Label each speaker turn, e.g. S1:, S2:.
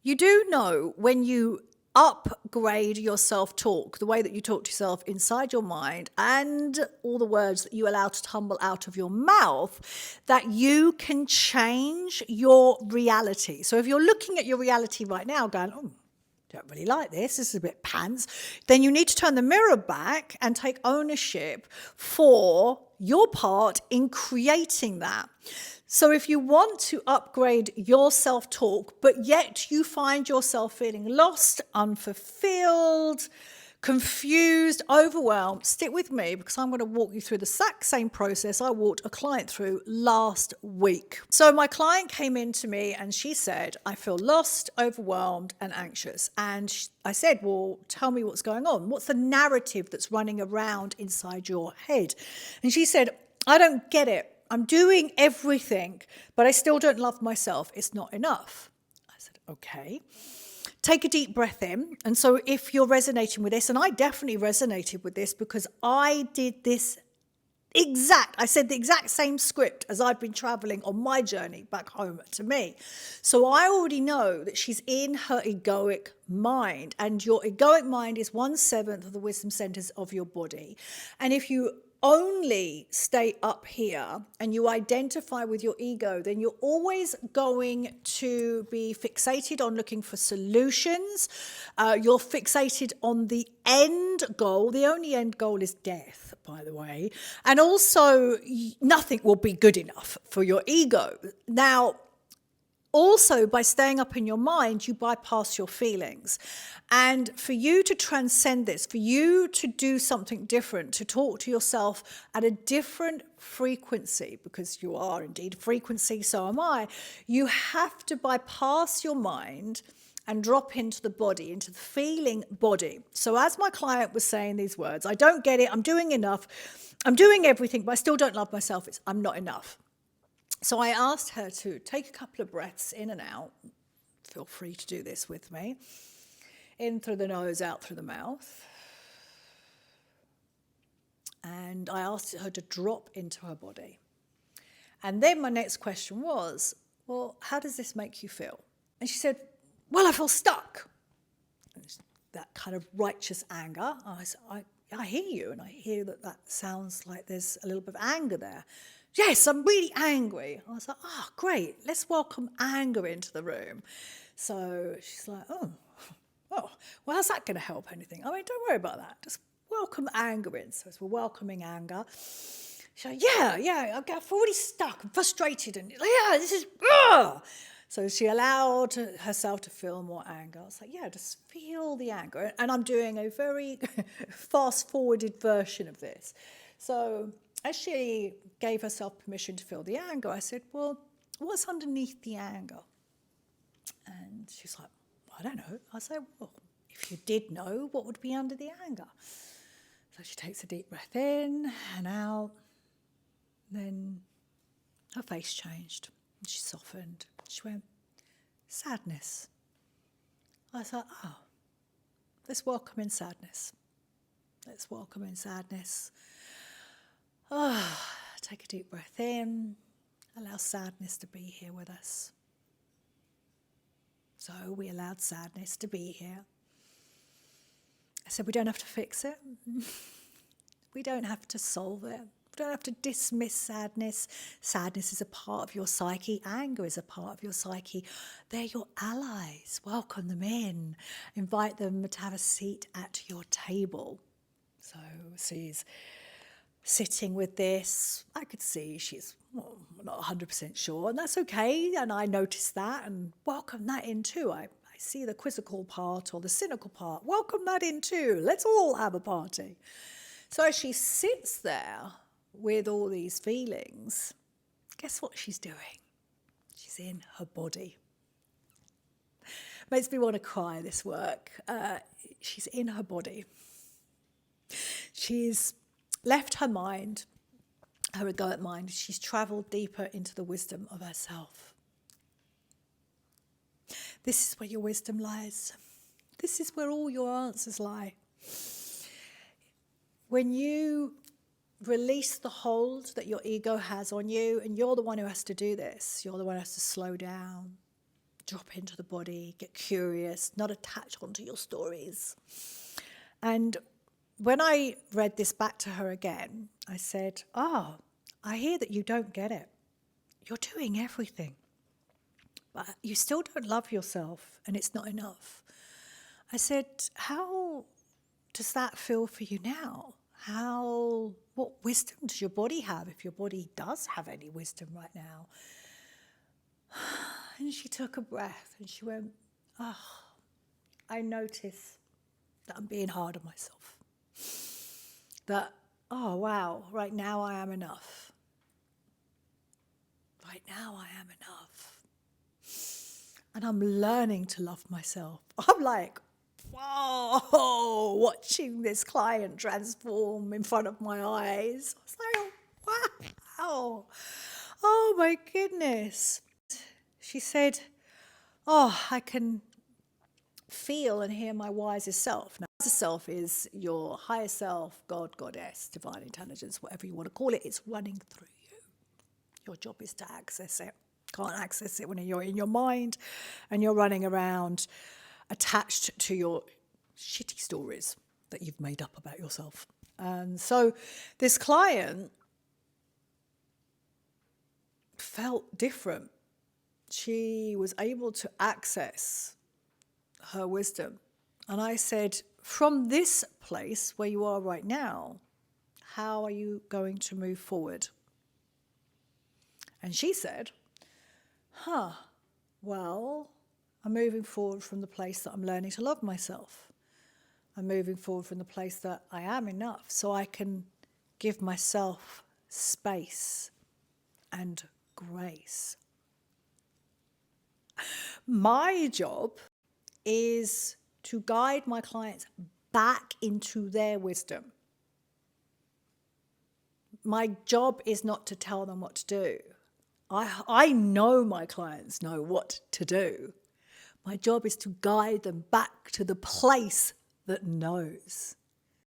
S1: You do know when you upgrade your self-talk, the way that you talk to yourself inside your mind and all the words that you allow to tumble out of your mouth, that you can change your reality. So if you're looking at your reality right now going, oh, don't really like this is a bit pants, then you need to turn the mirror back and take ownership for your part in creating that. So if you want to upgrade your self-talk, but yet you find yourself feeling lost, unfulfilled, confused, overwhelmed, stick with me because I'm going to walk you through the exact same process I walked a client through last week. So my client came in to me and she said, I feel lost, overwhelmed and anxious. And I said, well, tell me what's going on. What's the narrative that's running around inside your head? And she said, I don't get it. I'm doing everything, but I still don't love myself. It's not enough. I said, okay. Take a deep breath in. And so if you're resonating with this, and I definitely resonated with this because I did this I said the exact same script as I'd been traveling on my journey back home to me. So I already know that she's in her egoic mind, and your egoic mind is 1/7 of the wisdom centers of your body. And if you only stay up here and you identify with your ego, then you're always going to be fixated on looking for solutions. You're fixated on the end goal. The only end goal is death, by the way. And also, nothing will be good enough for your ego. Now, also, by staying up in your mind, you bypass your feelings. And for you to transcend this, for you to do something different, to talk to yourself at a different frequency, because you are indeed a frequency, so am I, you have to bypass your mind and drop into the body, into the feeling body. So as my client was saying these words, I don't get it, I'm doing enough, I'm doing everything, but I still don't love myself, I'm not enough. So I asked her to take a couple of breaths in and out. Feel free to do this with me. In through the nose, out through the mouth. And I asked her to drop into her body. And then my next question was, well, how does this make you feel? And she said, well, I feel stuck. And that kind of righteous anger. I said, I hear you, and I hear that sounds like there's a little bit of anger there. Yes, I'm really angry. I was like, oh, great. Let's welcome anger into the room. So she's like, oh, well, how's that going to help anything? I mean, don't worry about that. Just welcome anger in. So as we're welcoming anger, she's like, yeah, I'm already stuck. I'm frustrated. And yeah, this is, ugh. So she allowed herself to feel more anger. I was like, yeah, just feel the anger. And I'm doing a very fast-forwarded version of this. So as she gave herself permission to feel the anger, I said, well, what's underneath the anger? And she's like, I don't know. I said, well, if you did know, what would be under the anger? So she takes a deep breath in and out. Then her face changed. And she softened. She went, sadness. I thought, oh, let's welcome in sadness. Let's welcome in sadness. Oh, take a deep breath in. Allow sadness to be here with us. So we allowed sadness to be here. I said, we don't have to fix it. We don't have to solve it. We don't have to dismiss sadness. Sadness is a part of your psyche. Anger is a part of your psyche. They're your allies. Welcome them in. Invite them to have a seat at your table. So she's sitting with this. I could see she's not 100% sure, and that's okay. And I noticed that and welcome that in too. I see the quizzical part or the cynical part. Welcome that in too. Let's all have a party. So as she sits there with all these feelings, guess what she's doing? She's in her body. Makes me want to cry, this work. She's in her body. She's left her mind, her egoic mind. She's travelled deeper into the wisdom of herself. This is where your wisdom lies. This is where all your answers lie. When you release the hold that your ego has on you, and you're the one who has to do this, you're the one who has to slow down, drop into the body, get curious, not attach onto your stories. And when I read this back to her again, I said, I hear that you don't get it. You're doing everything, but you still don't love yourself, and it's not enough. I said, how does that feel for you now? What wisdom does your body have, if your body does have any wisdom right now? And she took a breath and she went, I notice that I'm being hard on myself. That, wow, right now I am enough. Right now I am enough. And I'm learning to love myself. I'm like, whoa, watching this client transform in front of my eyes. I was like, wow, oh my goodness. She said, I can feel and hear my wisest self. Now, wisest self is your higher self, God, goddess, divine intelligence, whatever you want to call it. It's running through you. Your job is to access it. Can't access it when you're in your mind and you're running around attached to your shitty stories that you've made up about yourself. And so this client felt different. She was able to access her wisdom. And I said, from this place where you are right now, how are you going to move forward? And she said, well, I'm moving forward from the place that I'm learning to love myself. I'm moving forward from the place that I am enough, so I can give myself space and grace. My job is to guide my clients back into their wisdom. My job is not to tell them what to do. I know my clients know what to do. My job is to guide them back to the place that knows.